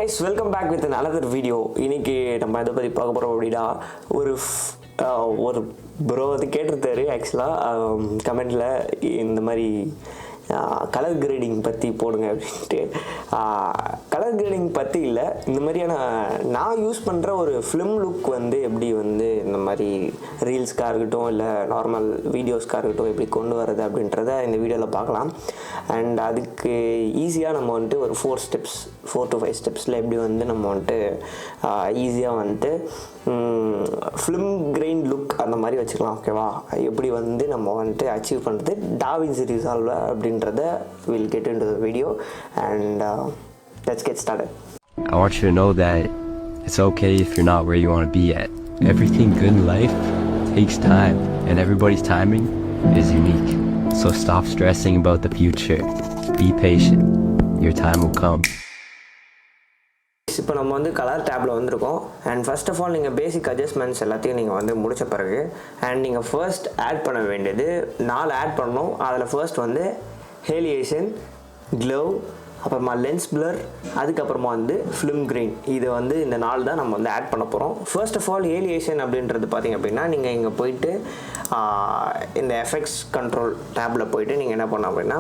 guys, welcome back with another video. இன்னைக்கு நம்ம எதை பற்றி பார்க்க போகிறோம் அப்படின்னா ஒரு ப்ரோ வந்து கேட்டிருந்தாரு ஆக்சுவலாக கமெண்டில் இந்த மாதிரி கலர் கிரேடிங் பற்றி போடுங்க அப்படின்ட்டு. கலர் கிரேடிங் பற்றி இல்லை, இந்த மாதிரியான நான் யூஸ் பண்ணுற ஒரு ஃபிலிம் லுக் வந்து எப்படி வந்து இந்த மாதிரி ரீல்ஸ்க்காக இருக்கட்டும் இல்லை நார்மல் வீடியோஸ்க்காக இருக்கட்டும் எப்படி கொண்டு வரது அப்படின்றத இந்த வீடியோவில் பார்க்கலாம். அண்ட் அதுக்கு ஈஸியாக நம்ம வந்துட்டு ஒரு 4 to 5 ஸ்டெப்ஸில் எப்படி வந்து நம்ம வந்துட்டு ஈஸியாக வந்துட்டு ஃபிலிம் கிரெயின் லுக் அந்த மாதிரி வச்சுக்கலாம். ஓகேவா? எப்படி வந்து நம்ம வந்துட்டு அச்சீவ் பண்ணுறது டாவின்சி ரிசால்வ் அப்படின்றத we'll get into the video and let's get started. I want you to know that it's okay if you're not where you want to be at. Everything good in life takes time and everybody's timing is unique. So stop stressing about the future. Be patient. Your time will come. இப்போ நம்ம வந்து colour டேப்பில் வந்திருக்கோம். And first of all நீங்கள் பேசிக் adjustments எல்லாத்தையும் நீங்கள் வந்து முடித்த பிறகு அண்ட் நீங்கள் ஃபர்ஸ்ட் ஆட் பண்ண வேண்டியது 4 ஆட் பண்ணணும். அதில் ஃபர்ஸ்ட் வந்து ஹேலியேஷன், க்ளோ, அப்புறமா லென்ஸ் பிளர், அதுக்கப்புறமா வந்து ஃபிலிம் கிரெயின். இது வந்து இந்த 4 தான் நம்ம வந்து ஆட் பண்ண போகிறோம். ஃபர்ஸ்ட் ஆஃப் ஆல் ஹேலியேஷன் அப்படின்றது பார்த்திங்க அப்படின்னா நீங்கள் இங்கே போயிட்டு இந்த எஃபெக்ட்ஸ் கண்ட்ரோல் டேப்பில் போயிட்டு நீங்கள் என்ன பண்ணணும் அப்படின்னா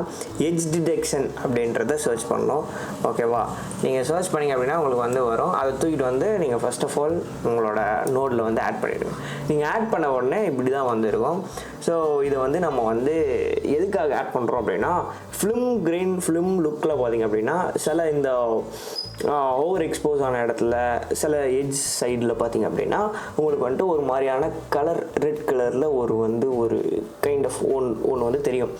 எட்ஜ் டிடெக்ஷன் அப்படின்றத சர்ச் பண்ணணும். ஓகேவா? நீங்கள் சர்ச் பண்ணிங்க அப்படின்னா உங்களுக்கு வந்து வரும். அதை தூக்கிட்டு வந்து நீங்கள் ஃபர்ஸ்ட் ஆஃப் ஆல் உங்களோட நோடில் வந்து ஆட் பண்ணிவிடுங்க. நீங்கள் ஆட் பண்ண உடனே இப்படி தான் வந்துருக்கும். ஸோ இதை வந்து நம்ம வந்து எதுக்காக ஆட் பண்ணுறோம் அப்படின்னா ஃபிலிம் கிரெயின் ஃபிலிம் லுக்கில் பார்த்திங்க அப்படின்னா சில இந்த ஓவர் எக்ஸ்போஸ் ஆன இடத்துல சில எட்ஜ் சைடில் பார்த்திங்க அப்படின்னா உங்களுக்கு வந்துட்டு ஒரு மாதிரியான கலர் ரெட் கலரில் ஒரு கைண்ட் ஆஃப் ஒன்று வந்து தெரியும்.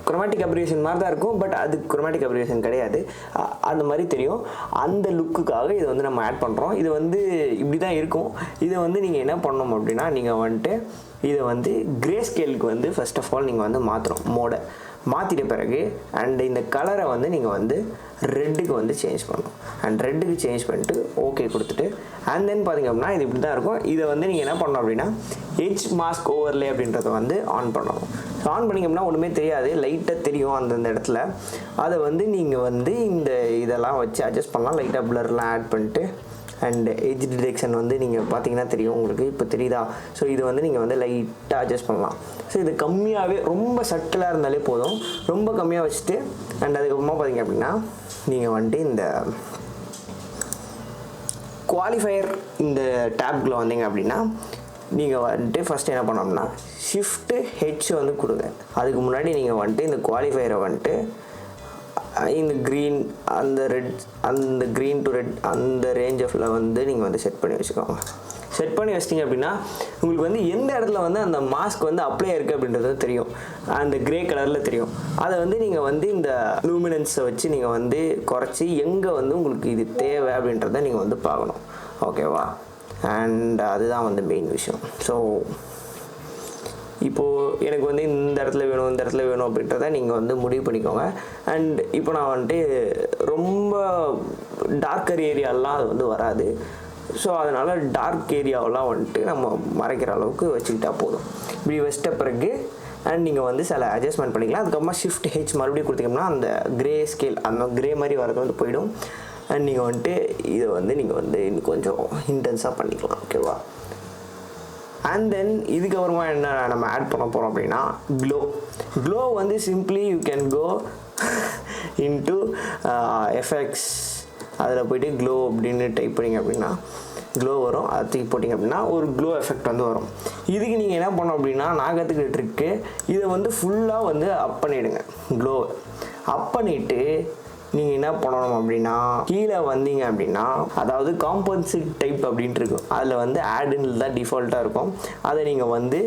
குரோமேட்டிக் அப்ரிவேஷன் மாதிரி தான் இருக்கும், பட் அது குரோமேட்டிக் அப்ரிவேஷன் கிடையாது, அந்த மாதிரி தெரியும். அந்த லுக்குக்காக இதை வந்து நம்ம ஆட் பண்ணுறோம். இது வந்து இப்படி தான் இருக்கும். இதை வந்து நீங்கள் என்ன பண்ணணும் அப்படின்னா நீங்கள் வந்துட்டு இதை வந்து கிரே ஸ்கேலுக்கு வந்து ஃபர்ஸ்ட் ஆஃப் ஆல் நீங்கள் வந்து மாற்றணும். மோடை மாற்றிட்ட பிறகு அண்ட் இந்த கலரை வந்து நீங்கள் வந்து ரெட்டுக்கு வந்து சேஞ்ச் பண்ணணும். அண்ட் ரெட்டுக்கு சேஞ்ச் பண்ணிட்டு ஓகே கொடுத்துட்டு அண்ட் தென் பார்த்திங்க அப்படின்னா இது இப்படி தான் இருக்கும். இதை வந்து நீங்கள் என்ன பண்ணணும் அப்படின்னா எட்ஜ் மாஸ்க் ஓவர்லே அப்படின்றத வந்து ஆன் பண்ணணும். ஆன் பண்ணிங்க அப்படின்னா ஒன்றுமே தெரியாது, லைட்டாக தெரியும் அந்தந்த இடத்துல. அதை வந்து நீங்கள் வந்து இதெல்லாம் வச்சு அட்ஜஸ்ட் பண்ணலாம். லைட்டாக பிளர்லாம் ஆட் பண்ணிட்டு அண்ட் எட்ஜ் டிடெக்ஷன் வந்து நீங்கள் பார்த்தீங்கன்னா தெரியும் உங்களுக்கு. இப்போ தெரியுதா? ஸோ இது வந்து நீங்கள் வந்து லைட்டாக அட்ஜஸ்ட் பண்ணலாம். ஸோ இது கம்மியாகவே ரொம்ப சட்டிலாக இருந்தாலே போதும். ரொம்ப கம்மியாக வச்சுட்டு அண்ட் அதுக்கப்புறமா பார்த்தீங்க அப்படின்னா நீங்கள் வந்துட்டு இந்த குவாலிஃபயர் இந்த டேப்குள்ளே வந்தீங்க அப்படின்னா நீங்கள் வந்துட்டு ஃபஸ்ட்டு என்ன பண்ணோம்னா ஷிஃப்ட்டு ஹெச் வந்து கொடுங்க. அதுக்கு முன்னாடி நீங்கள் வந்துட்டு இந்த குவாலிஃபயரை வந்துட்டு இந்த க்ரீன் அந்த ரெட் அந்த க்ரீன் டு ரெட் அந்த ரேஞ்ச் ஆஃபில் வந்து நீங்கள் வந்து செட் பண்ணி வச்சுக்கோங்க. செட் பண்ணி வச்சிட்டிங்க அப்படின்னா உங்களுக்கு வந்து எந்த இடத்துல வந்து அந்த மாஸ்க் வந்து அப்ளை இருக்குது அப்படின்றது தெரியும். அந்த கிரே கலரில் தெரியும். அதை வந்து நீங்கள் வந்து இந்த லூமினன்ஸை வச்சு நீங்கள் வந்து குறைச்சி எங்கே வந்து உங்களுக்கு இது தேவை அப்படின்றத நீங்கள் வந்து பார்க்கணும். ஓகேவா? அண்ட் அதுதான் வந்து மெயின் விஷயம். ஸோ இப்போது எனக்கு வந்து இந்த இடத்துல வேணும் இந்த இடத்துல வேணும் அப்படின்றத நீங்கள் வந்து முடிவு பண்ணிக்கோங்க. அண்ட் இப்போ நான் வந்துட்டு ரொம்ப டார்க்கர் ஏரியாலாம் அது வந்து வராது. ஸோ அதனால் டார்க் ஏரியாவெலாம் வந்துட்டு நம்ம மறைக்கிற அளவுக்கு வச்சுக்கிட்டா போதும். இப்படி வச்சிட்ட பிறகு அண்ட் நீங்கள் வந்து சில அட்ஜஸ்ட்மெண்ட் பண்ணிக்கலாம். அதுக்கப்புறமா ஷிஃப்ட் ஹெச் மறுபடியும் கொடுத்தீங்கன்னா அந்த கிரே ஸ்கேல் அந்த கிரே மாதிரி வரது வந்து போயிடும். அண்ட் நீங்கள் வந்துட்டு இதை வந்து நீங்கள் வந்து இன்னும் கொஞ்சம் இன்டென்ஸாக பண்ணிக்கலாம். ஓகேவா? அண்ட் தென் இதுக்கப்புறமா என்ன நம்ம ஆட் பண்ண போகிறோம் அப்படின்னா க்ளோ வந்து simply you can go into effects. அதில் போய்ட்டு க்ளோ அப்படின்னு டைப் பண்ணிங்க அப்படின்னா க்ளோ வரும். அதை தூக்கி போட்டிங்க அப்படின்னா ஒரு க்ளோ எஃபெக்ட் வந்து வரும். இதுக்கு நீங்கள் என்ன பண்ணணும் அப்படின்னா நான் கற்றுக்கிற ட்ரிக்கு இதை வந்து ஃபுல்லாக வந்து அப் பண்ணிவிடுங்க. க்ளோவை அப் பண்ணிவிட்டு நீங்கள் என்ன பண்ணணும் அப்படின்னா கீழே வந்தீங்க அப்படின்னா அதாவது காம்பன்சேட் டைப் அப்படின்ட்டு இருக்கும். அதில் வந்து ஆடுன்னு தான் டிஃபால்ட்டாக இருக்கும். அதை நீங்கள் வந்து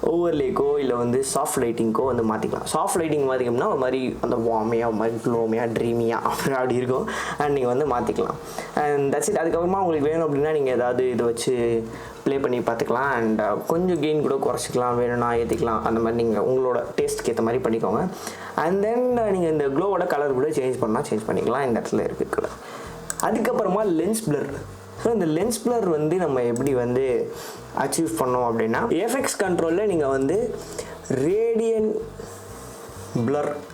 ஓவர்லேக்கோ இல்லை வந்து சாஃப்ட் லைட்டிங்க்கோ வந்து மாற்றிக்கலாம். சாஃப்ட் லைட்டிங் மாற்றிக்கோம்னா ஒரு மாதிரி அந்த வார்மையாக ஒரு மாதிரி க்ளோமையாக ட்ரீமியாக அப்படி இருக்கும். அண்ட் நீங்கள் வந்து மாற்றிக்கலாம். And that's it. அதுக்கப்புறமா உங்களுக்கு வேணும் அப்படின்னா நீங்கள் ஏதாவது இதை வச்சு ப்ளே பண்ணி பார்த்துக்கலாம். அண்ட் கொஞ்சம் கெயின் கூட குறைச்சிக்கலாம், வேணும்னா ஏற்றிக்கலாம். அந்த மாதிரி நீங்கள் உங்களோட டேஸ்ட்டுக்கு ஏற்ற மாதிரி பண்ணிக்கோங்க. அண்ட் தென் நீங்கள் இந்த க்ளோவோட கலர் கூட சேஞ்ச் பண்ணால் சேஞ்ச் பண்ணிக்கலாம். இந்த இடத்துல இருக்குது கலர். அதுக்கப்புறமா லென்ஸ் பிளர். ஸோ இந்த லென்ஸ் பிளர் வந்து நம்ம எப்படி வந்து அச்சீவ் பண்ணோம் அப்படின்னா எஃபெக்ட்ஸ் கண்ட்ரோலில் நீங்கள் வந்து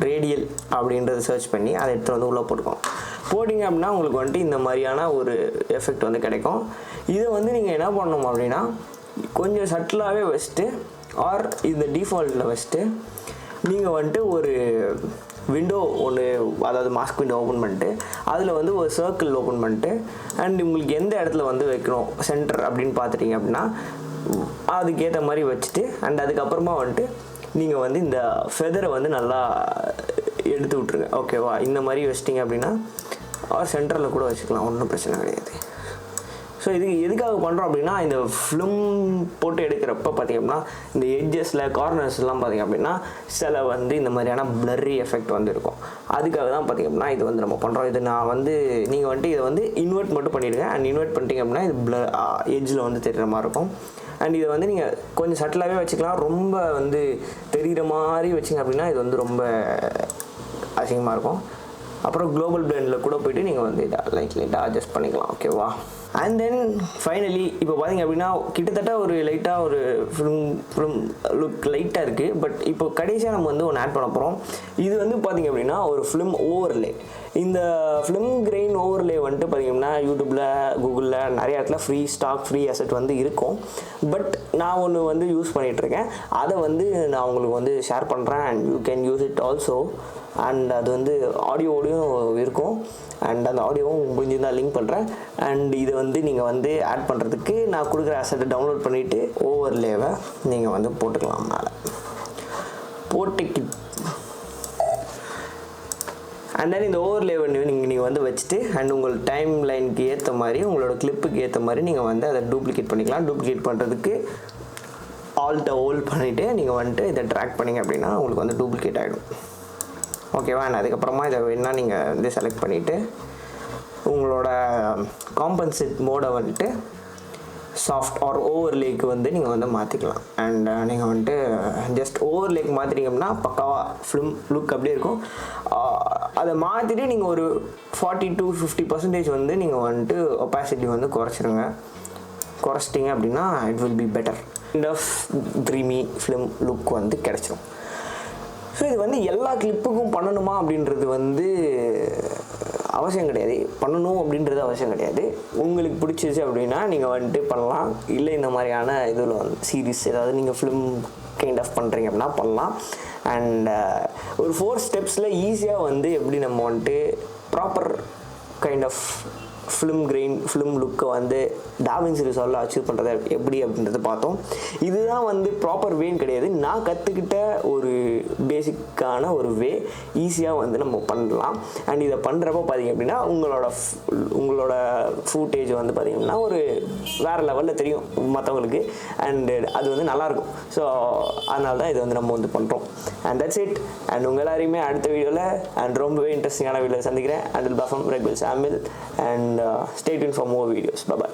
ரேடியல் அப்படின்றத சர்ச் பண்ணி அதை எடுத்து வந்து உள்ளே போட்டுக்கோம். போட்டிங்க அப்படின்னா உங்களுக்கு வந்துட்டு இந்த மாதிரியான ஒரு எஃபெக்ட் வந்து கிடைக்கும். இதை வந்து நீங்கள் என்ன பண்ணணும் அப்படின்னா கொஞ்சம் சட்டிலாகவே வச்சுட்டு ஆர் இந்த டிஃபால்ட்டில் வச்சுட்டு நீங்கள் வந்துட்டு ஒரு விண்டோ ஒன்று, அதாவது மாஸ்க் விண்டோ ஓப்பன் பண்ணிட்டு அதில் வந்து ஒரு சர்க்கிள் ஓப்பன் பண்ணிட்டு அண்ட் உங்களுக்கு எந்த இடத்துல வந்து வைக்கணும் சென்டர் அப்படின்னு பார்த்துட்டிங்க அப்படின்னா அதுக்கேற்ற மாதிரி வச்சுட்டு அண்ட் அதுக்கப்புறமா வந்துட்டு நீங்கள் வந்து இந்த ஃபெதரை வந்து நல்லா எடுத்து விட்ருங்க. ஓகேவா? இந்த மாதிரி வச்சிட்டிங்க அப்படின்னா சென்டரில் கூட வச்சுக்கலாம், ஒன்றும் பிரச்சனை கிடையாது. ஸோ இதுக்கு எதுக்காக பண்ணுறோம் அப்படின்னா இந்த ஃபிலிம் போட்டு எடுக்கிறப்ப பார்த்திங்க அப்படின்னா இந்த எட்ஜஸில் கார்னர்ஸ்லாம் பார்த்திங்க அப்படின்னா சில வந்து இந்த மாதிரியான பிளர்ரி எஃபெக்ட் வந்து இருக்கும். அதுக்காக தான் பார்த்திங்க அப்படின்னா இது வந்து நம்ம பண்ணுறோம். இது நான் வந்து நீங்கள் வந்துட்டு இதை வந்து இன்வெர்ட் மட்டும் பண்ணிவிடுங்க. அண்ட் இன்வெர்ட் பண்ணிட்டீங்க அப்படின்னா இது எட்ஜில் வந்து தெரிகிற மாதிரி இருக்கும். அண்ட் இதை வந்து நீங்கள் கொஞ்சம் சட்டிலாகவே வச்சுக்கலாம். ரொம்ப வந்து தெரிகிற மாதிரி வச்சிங்க அப்படின்னா இது வந்து ரொம்ப அசிங்கமாக இருக்கும். அப்புறம் குளோபல் பிளெண்டில் கூட போய்ட்டு நீங்கள் வந்து இதை லைட்டாக அட்ஜஸ்ட் பண்ணிக்கலாம். ஓகேவா? அண்ட் தென் ஃபைனலி இப்போ பார்த்திங்க அப்படின்னா கிட்டத்தட்ட ஒரு லைட்டாக ஒரு ஃபிலிம் லுக் லைட்டாக இருக்குது. பட் இப்போ கடைசியாக நம்ம வந்து ஒன்று ஆட் பண்ண போகிறோம். இது வந்து பார்த்திங்க அப்படின்னா ஒரு ஃபிலிம் ஓவர்லே. இந்த ஃபிலிம் கிரெயின் ஓவர்லே வந்துட்டு பார்த்திங்கன்னா யூடியூப்பில், கூகுளில் நிறைய இடத்துல ஃப்ரீ அசெட் வந்து இருக்கும். பட் நான் ஒன்று வந்து யூஸ் பண்ணிகிட்ருக்கேன். அதை வந்து நான் உங்களுக்கு வந்து ஷேர் பண்ணுறேன். And you can use it also. And அது வந்து ஆடியோடையும் இருக்கும். அண்ட் அந்த ஆடியோவும் முடிஞ்சிருந்தால் லிங்க் பண்ணுறேன். அண்ட் இதை வந்து நீங்கள் வந்து ஆட் பண்ணுறதுக்கு நான் கொடுக்குற அசெட்டை டவுன்லோட் பண்ணிவிட்டு ஓவர்லேவை நீங்கள் வந்து போட்டுக்கலாம். மேலே போட்டு அண்ட் தென் இந்த ஓவர்லே நீங்கள் வந்து வச்சுட்டு அண்ட் உங்கள் டைம் லைனுக்கு ஏற்ற மாதிரி உங்களோட கிளிப்புக்கு ஏற்ற மாதிரி நீங்கள் வந்து அதை டூப்ளிகேட் பண்ணிக்கலாம். டூப்ளிகேட் பண்ணுறதுக்கு ஆல்ட்டை ஹோல்ட் பண்ணிவிட்டு நீங்கள் வந்துட்டு இதை ட்ராக் பண்ணிங்க அப்படின்னா உங்களுக்கு வந்து டூப்ளிகேட் ஆகிடும். ஓகேவா? அண்ட் அதுக்கப்புறமா இதை வேணால் நீங்கள் வந்து செலக்ட் பண்ணிவிட்டு உங்களோட காம்பன்சேட் மோடை வந்துட்டு சாஃப்ட் ஆர் ஓவர்லேக்கு வந்து நீங்கள் வந்து மாற்றிக்கலாம். அண்ட் நீங்கள் வந்துட்டு ஜஸ்ட் ஓவர்லேக்கு மாற்றிட்டீங்க அப்படின்னா பக்காவாக ஃபிலிம் லுக் அப்படியே இருக்கும். அதை மாற்றிட்டு நீங்கள் ஒரு 40 to 50% வந்து நீங்கள் வந்துட்டு ஒப்பாசிட்டி வந்து குறைச்சிட்டிங்க அப்படின்னா it will be better. Kind of dreamy film look வந்து கிடச்சிரும். ஸோ இது வந்து எல்லா கிளிப்புக்கும் பண்ணணுமா அப்படின்றது வந்து அவசியம் கிடையாது. பண்ணணும் அப்படின்றது அவசியம் கிடையாது. உங்களுக்கு பிடிச்சிச்சு அப்படின்னா நீங்கள் வந்துட்டு பண்ணலாம். இல்லை இந்த மாதிரியான இதில் வந்து சீரீஸ் ஏதாவது நீங்கள் ஃபிலிம் கைண்ட் ஆஃப் பண்ணுறீங்க அப்படின்னா பண்ணலாம். அண்ட் ஒரு 4 ஸ்டெப்ஸில் ஈஸியாக வந்து எப்படி நம்ம வந்துட்டு ப்ராப்பர் கைண்ட் ஆஃப் ஃபிலிம் லுக்கை வந்து டாவின்சி ரிசால்வில் அச்சீவ் பண்ணுறது எப்படி அப்படின்றத பார்த்தோம். இதுதான் வந்து ப்ராப்பர் வேன்னு கிடையாது. நான் கற்றுக்கிட்ட ஒரு பேசிக்கான ஒரு வே. ஈஸியாக வந்து நம்ம பண்ணலாம். அண்ட் இதை பண்ணுறப்போ பார்த்திங்க அப்படின்னா உங்களோட ஃபூட்டேஜ் வந்து பார்த்திங்கன்னா ஒரு வேறு லெவலில் தெரியும் மற்றவங்களுக்கு. அண்டு அது வந்து நல்லாயிருக்கும். ஸோ அதனால தான் இதை வந்து நம்ம வந்து பண்ணுறோம். And that's it. அண்ட் உங்கள் எல்லாரையுமே அடுத்த வீடியோவில் அண்ட் ரொம்பவே இன்ட்ரெஸ்டிங்கான வீடியோவில் சந்திக்கிறேன். அண்ட் பஃபம் regular sample. And stay tuned for more videos. Bye bye.